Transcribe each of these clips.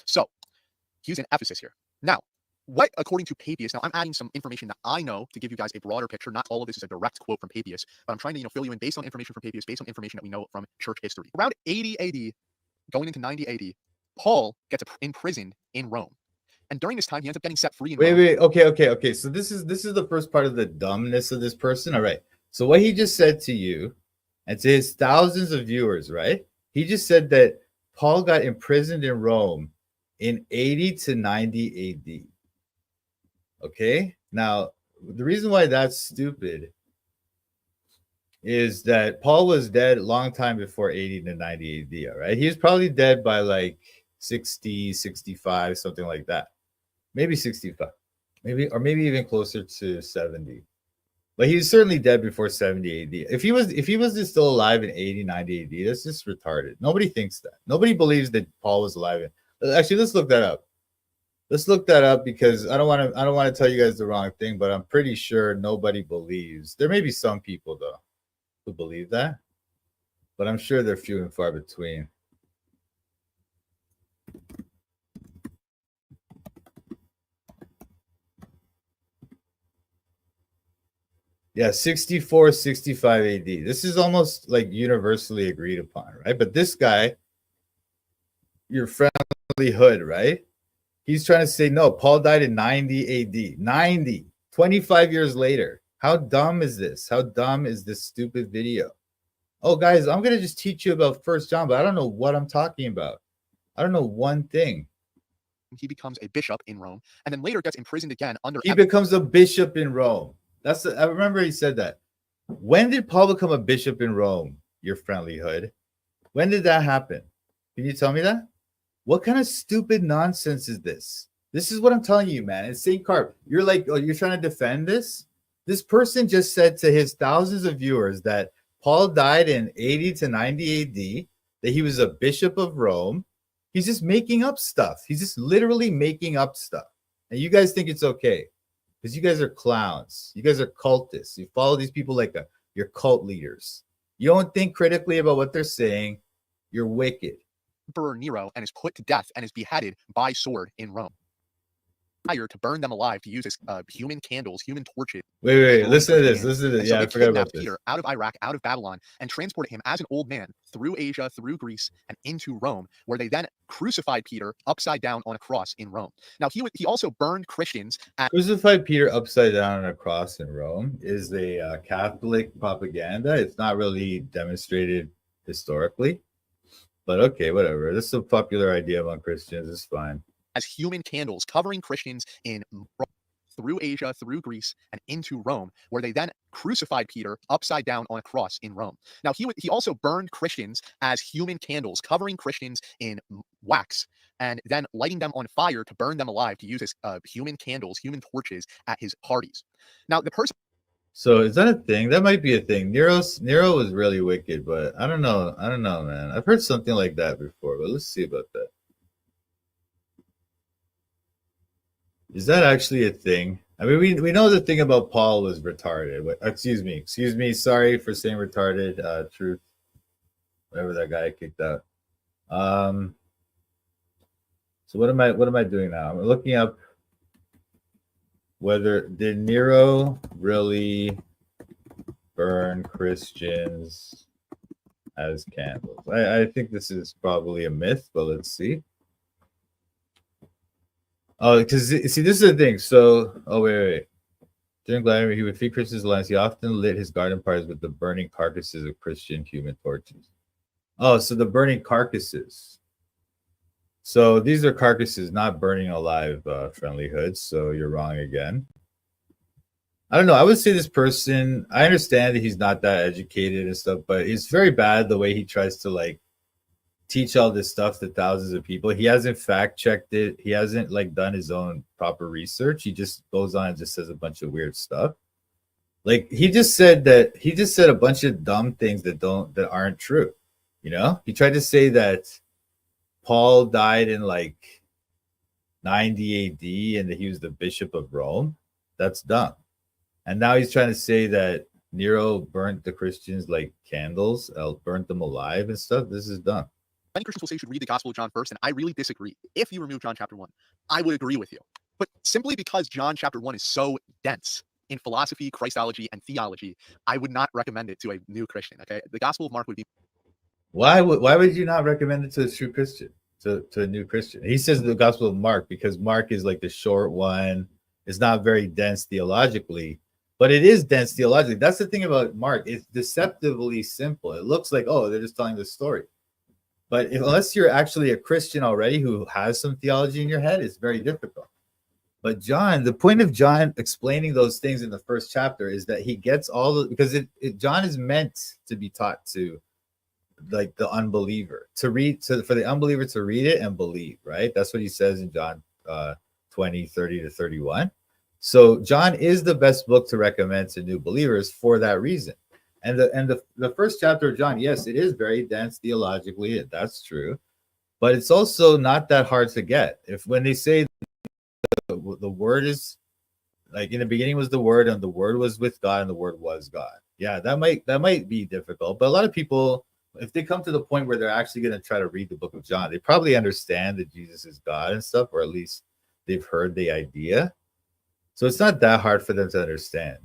So he's in Ephesus here. Now, what, according to Papias, now I'm adding some information that I know to give you guys a broader picture. Not all of this is a direct quote from Papias, but I'm trying to fill you in based on information from Papias, based on information that we know from church history. Around 80 AD, going into 90 AD, Paul gets imprisoned in Rome. And during this time, he ends up getting set free in Rome. Wait. Okay. So this is the first part of the dumbness of this person. All right. So what he just said to you and to his thousands of viewers, right? He just said that Paul got imprisoned in Rome in 80 to 90 AD. Okay? Now, the reason why that's stupid is that Paul was dead a long time before 80 to 90 AD, all right? He was probably dead by like 60, 65, something like that. Maybe 65. Maybe even closer to 70. But he was certainly dead before 70 AD. If he was still alive in 80, 90 AD, that's just retarded. Nobody thinks that. Nobody believes that Paul was alive. Actually, let's look that up. Let's look that up because I don't want to tell you guys the wrong thing, but I'm pretty sure nobody believes. There may be some people though who believe that, but I'm sure they're few and far between. Yeah, 64, 65 AD. This is almost like universally agreed upon, right? But this guy, UrFriendlyHood, right? He's trying to say, no, Paul died in 90 AD. 90, 25 years later. How dumb is this? How dumb is this stupid video? Oh, guys, I'm going to just teach you about 1 John, but I don't know what I'm talking about. I don't know one thing. He becomes a bishop in Rome, and then later gets imprisoned again under... He becomes a bishop in Rome. I remember he said that. When did Paul become a bishop in Rome, UrFriendlyHood? When did that happen? Can you tell me that? What kind of stupid nonsense is this? This is what I'm telling you, man. It's St. Karv. You're like, oh, you're trying to defend this? This person just said to his thousands of viewers that Paul died in 80 to 90 AD, that he was a bishop of Rome. He's just making up stuff. He's just literally making up stuff. And you guys think it's okay because you guys are clowns. You guys are cultists. You follow these people like you're cult leaders. You don't think critically about what they're saying. You're wicked. Emperor Nero, and is put to death and is beheaded by sword in Rome. Fire to burn them alive to use as human candles, human torches. Wait. Listen to this. Yeah, I forgot about this. Peter out of Iraq, out of Babylon, and transported him as an old man through Asia, through Greece, and into Rome, where they then crucified Peter upside down on a cross in Rome. Now, he also burned Christians. Crucified Peter upside down on a cross in Rome is a Catholic propaganda. It's not really demonstrated historically. But okay, whatever. This is a popular idea among Christians. It's fine. As human candles covering Christians in through Asia, through Greece, and into Rome, where they then crucified Peter upside down on a cross in Rome. Now, he also burned Christians as human candles, covering Christians in wax, and then lighting them on fire to burn them alive to use as human candles, human torches at his parties. Now, the person... So is that a thing? That might be a thing. Nero was really wicked, but I don't know, man. I've heard something like that before, but let's see about that. Is that actually a thing? I mean, we know the thing about Paul was retarded. But, excuse me. Sorry for saying retarded. Truth, whatever that guy kicked out. So what am I doing now? I'm looking up whether did Nero really burn Christians as candles. I think this is probably a myth, but let's see. Oh, because see, this is the thing. So, wait. During Gladiator, he would feed Christians lines. He often lit his garden parties with the burning carcasses of Christian human torches. Oh, so the burning carcasses. So these are carcasses, not burning alive, UrFriendlyHood. So you're wrong again. I don't know. I would say this person, I understand that he's not that educated and stuff, but it's very bad the way he tries to teach all this stuff to thousands of people. He hasn't fact checked it. He hasn't done his own proper research. He just goes on and just says a bunch of weird stuff. He just said a bunch of dumb things that aren't true. You know, he tried to say that Paul died in 90 AD and that he was the bishop of Rome. That's dumb. And now he's trying to say that Nero burnt the Christians like candles, burnt them alive and stuff. This is dumb. Many Christians will say you should read the Gospel of John first, and I really disagree. If you remove John chapter 1, I would agree with you. But simply because John chapter 1 is so dense in philosophy, Christology, and theology, I would not recommend it to a new Christian. Okay, the Gospel of Mark would be. Why would you not recommend it to a true Christian, to a new Christian? He says the Gospel of Mark because Mark is like the short one. It's not very dense theologically, but it is dense theologically. That's the thing about Mark. It's deceptively simple. It looks like, oh, they're just telling the story. But unless you're actually a Christian already who has some theology in your head, it's very difficult. But John, the point of John explaining those things in the first chapter is that he gets all the, because John is meant to be taught to like the unbeliever to read, for the unbeliever to read it and believe, right? That's what he says in John 20, 30 to 31. So John is the best book to recommend to new believers for that reason. And the first chapter of John, yes, it is very dense theologically, that's true, but it's also not that hard to get. If when they say the word is like in the beginning was the word, and the word was with God, and the word was God. Yeah, that might be difficult, but a lot of people, if they come to the point where they're actually going to try to read the book of John, they probably understand that Jesus is God and stuff, or at least they've heard the idea. So it's not that hard for them to understand.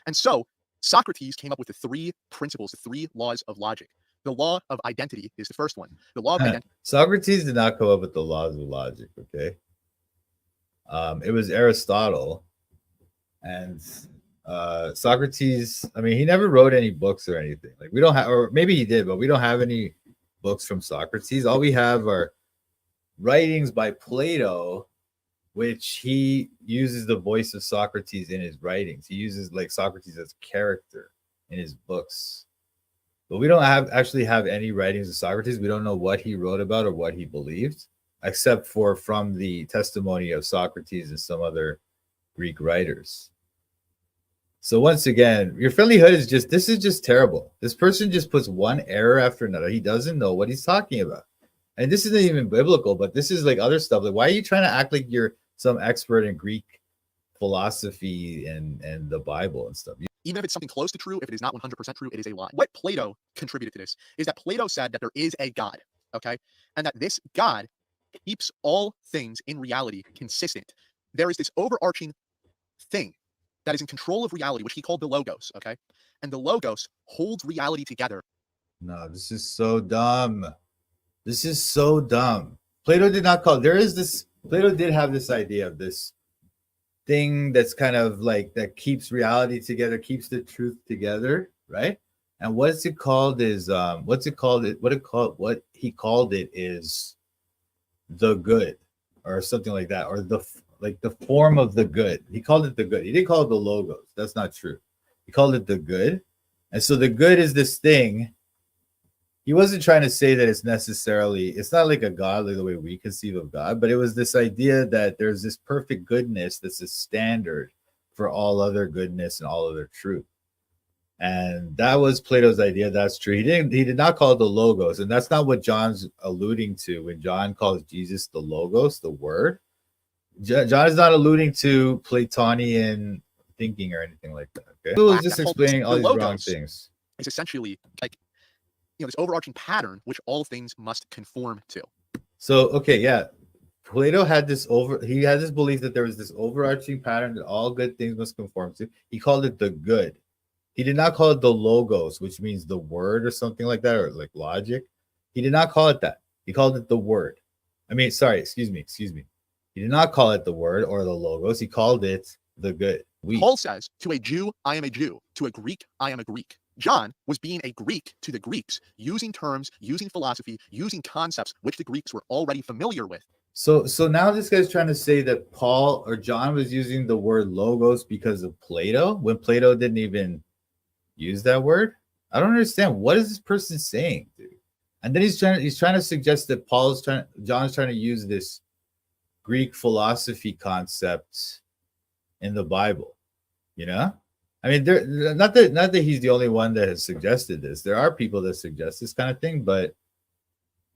And so Socrates came up with the 3 principles, the 3 laws of logic. The law of identity is the first one. The law of identity. Socrates did not come up with the laws of logic, okay? It was Aristotle. And Socrates, I mean, he never wrote any books or anything. Like we don't have, or maybe he did, but we don't have any books from Socrates. All we have are writings by Plato, which he uses the voice of Socrates in his writings. He uses like Socrates as a character in his books. But we don't actually have any writings of Socrates. We don't know what he wrote about or what he believed, except for from the testimony of Socrates and some other Greek writers. So once again, your friendly hood is just terrible. This person just puts one error after another. He doesn't know what he's talking about. And this isn't even biblical, but this is like other stuff. Like, why are you trying to act like you're some expert in Greek philosophy and the Bible and stuff? Even if it's something close to true, if it is not 100% true, it is a lie. What Plato contributed to this is that Plato said that there is a God, okay? And that this God keeps all things in reality consistent. There is this overarching thing that is in control of reality, which he called the Logos, okay? And the Logos holds reality together. No, this is so dumb. This is so dumb. Plato did not call, Plato did have this idea of this thing that's kind of like, that keeps reality together, keeps the truth together, right? And what's it called is, what he called it is the good, or something like that, or the form of the good. He called it the good. He didn't call it the Logos. That's not true. He called it the good. And so the good is this thing. He wasn't trying to say that it's not like a God, like the way we conceive of God, but it was this idea that there's this perfect goodness that's a standard for all other goodness and all other truth. And that was Plato's idea. That's true. He did not call it the Logos. And that's not what John's alluding to when John calls Jesus the Logos, the word. John is not alluding to Platonian thinking or anything like that. Okay, he was just explaining all these wrong things. It's essentially like, this overarching pattern which all things must conform to. So okay, yeah, Plato had he had this belief that there was this overarching pattern that all good things must conform to. He called it the good. He did not call it the Logos, which means the word or something like that, or like logic. He did not call it that. He called it the word. Excuse me. He did not call it the word or the Logos. He called it the good. Paul says, to a Jew, I am a Jew. To a Greek, I am a Greek. John was being a Greek to the Greeks, using terms, using philosophy, using concepts which the Greeks were already familiar with. So now this guy's trying to say that Paul or John was using the word Logos because of Plato, when Plato didn't even use that word. I don't understand. What is this person saying, dude? And then he's trying to suggest that John's trying to use this Greek philosophy concept in the Bible, I mean, not that he's the only one that has suggested this. There are people that suggest this kind of thing, but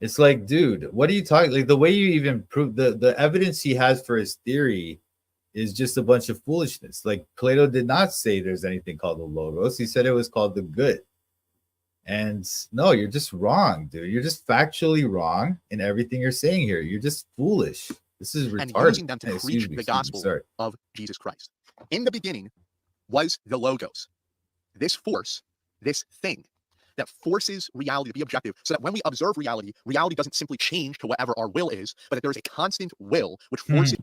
it's like, dude, what are you talking? Like, the way you even prove the evidence he has for his theory is just a bunch of foolishness. Like, Plato did not say there's anything called the Logos. He said it was called the good. And no, you're just wrong, dude. You're just factually wrong in everything you're saying here. You're just foolish. This is retarded. And using them to preach the gospel of Jesus Christ. In the beginning was the Logos, this force, this thing that forces reality to be objective, so that when we observe reality, reality doesn't simply change to whatever our will is, but that there is a constant will which forces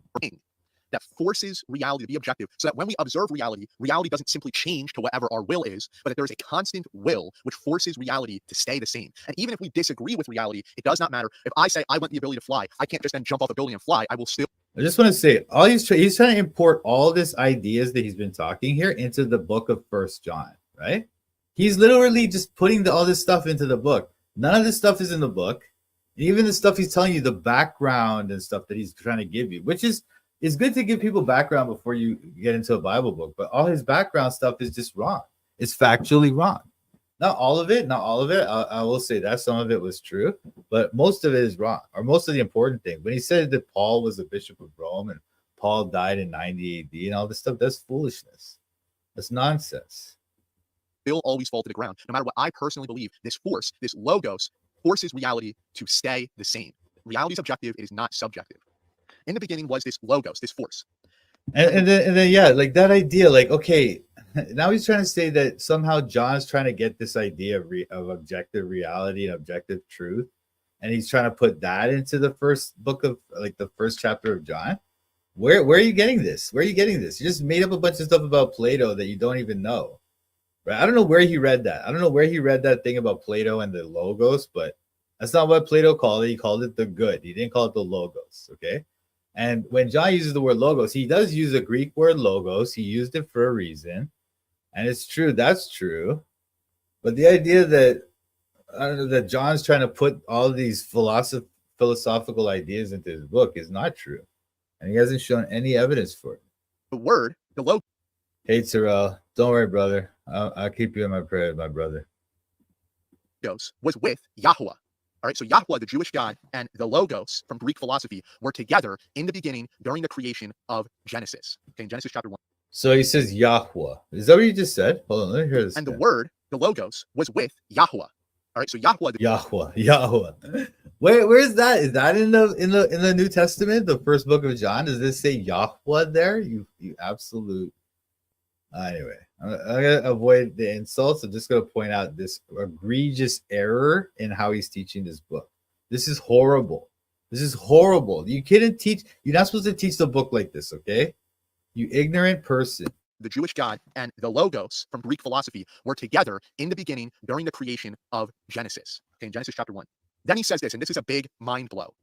that forces reality to be objective, so that when we observe reality, reality doesn't simply change to whatever our will is, but that there is a constant will which forces reality to stay the same. And even if we disagree with reality, it does not matter. If I say I want the ability to fly, I can't just then jump off a building and fly. I will still. I just want to say, he's trying to import all these ideas that he's been talking here into the book of First John, right? He's literally just putting all this stuff into the book. None of this stuff is in the book. Even the stuff he's telling you, the background and stuff that he's trying to give you, which is it's good to give people background before you get into a Bible book, but all his background stuff is just wrong. It's factually wrong. Not all of it. I will say that some of it was true, but most of it is wrong, or most of the important thing. When he said that Paul was the bishop of Rome and Paul died in 90 AD and all this stuff, that's foolishness. That's nonsense. They'll always fall to the ground. No matter what I personally believe, this force, this Logos, forces reality to stay the same. Reality is objective. It is not subjective. In the beginning was this Logos, this force. And then yeah, like that idea, like, okay, now he's trying to say that somehow John's trying to get this idea of objective reality and objective truth, and he's trying to put that into the first book of, like, the first chapter of John. Where are you getting this? Where are you getting this? You just made up a bunch of stuff about Plato that you don't even know, right? I don't know where he read that. I don't know where he read that thing about Plato and the Logos, but that's not what Plato called it. He called it the good. He didn't call it the Logos, okay? And when John uses the word logos, he does use a Greek word logos. He used it for a reason. And it's true. That's true. But the idea that, I don't know, that John's trying to put all these philosophical ideas into his book is not true. And he hasn't shown any evidence for it. The word, the Logos. Hey, Terrell. Don't worry, brother. I'll keep you in my prayers, my brother. Was with Yahweh. All right, so Yahweh, the Jewish God, and the Logos from Greek philosophy were together in the beginning during the creation of Genesis. Okay, in Genesis chapter 1. So he says Yahweh. Is that what you just said? Hold on, let me hear this. And the word, the Logos, was with Yahweh. All right, so Yahweh. Yahweh. Where is that? Is that in the New Testament, the first book of John? Does this say Yahweh there? You absolute. Anyway, I'm gonna avoid the insults. I'm just gonna point out this egregious error in how he's teaching this book. This is horrible. You couldn't teach. You're not supposed to teach the book like this, okay? You ignorant person. The Jewish God and the Logos from Greek philosophy were together in the beginning during the creation of Genesis. Okay, in Genesis chapter 1. Then he says this, and this is a big mind blow.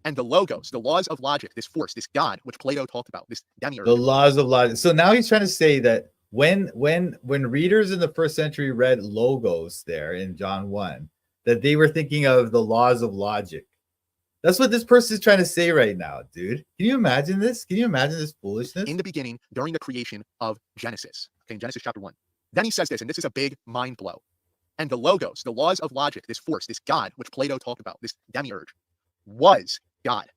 And the Logos, the laws of logic, this force, this God, which Plato talked about, this demiurge. The laws of logic. So now he's trying to say that when readers in the first century read Logos there in John 1, that they were thinking of the laws of logic. That's what this person is trying to say right now, dude. Can you imagine this? Can you imagine this foolishness? In the beginning, during the creation of Genesis. Okay, in Genesis chapter 1. Then he says this, and this is a big mind blow. And the Logos, the laws of logic, this force, this God, which Plato talked about, this demiurge, was God.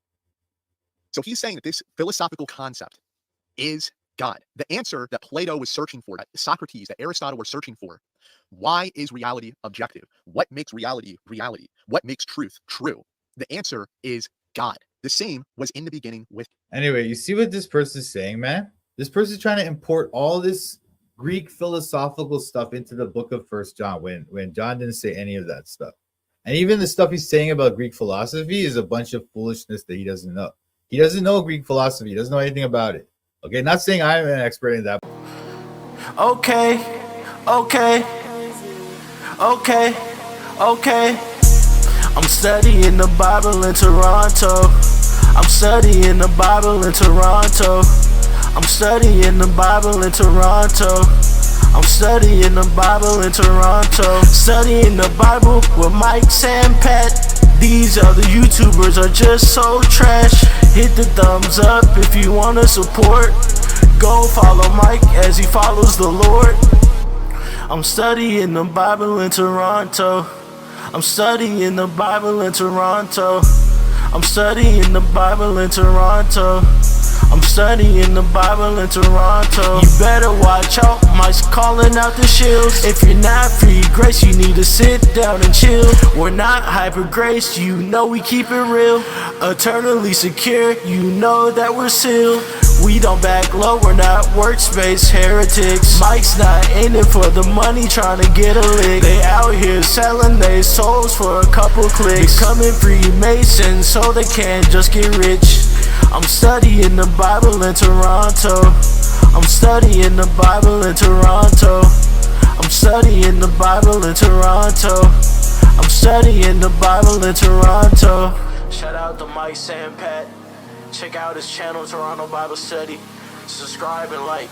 So he's saying that this philosophical concept is God. The answer that Plato was searching for, that Socrates, that Aristotle were searching for, why is reality objective? What makes reality reality? What makes truth true? The answer is God. The same was in the beginning with. Anyway, you see what this person is saying, man? This person is trying to import all this Greek philosophical stuff into the book of First John when John didn't say any of that stuff. And even the stuff he's saying about Greek philosophy is a bunch of foolishness that he doesn't know. He doesn't know Greek philosophy. He doesn't know anything about it. Okay, not saying I'm an expert in that. Okay. I'm studying the Bible in Toronto. I'm studying the Bible in Toronto. I'm studying the Bible in Toronto. I'm studying the Bible in Toronto. Studying the Bible with Mike, Sam, Pat. These other YouTubers are just so trash. Hit the thumbs up if you want to support. Go follow Mike as he follows the Lord. I'm studying the Bible in Toronto. I'm studying the Bible in Toronto. I'm studying the Bible in Toronto. I'm studying the Bible in Toronto. You better watch out, Mike's calling out the shields. If you're not free grace, you need to sit down and chill. We're not hyper grace, you know we keep it real. Eternally secure, you know that we're sealed. We don't back low, we're not workspace heretics. Mike's not in it for the money, trying to get a lick. They out here selling their souls for a couple clicks. Becoming Freemasons so they can't just get rich. I'm studying the Bible in Toronto. I'm studying the Bible in Toronto. I'm studying the Bible in Toronto. I'm studying the Bible in Toronto. Shout out to Mike Sampat. Check out his channel, Toronto Bible Study. Subscribe and like.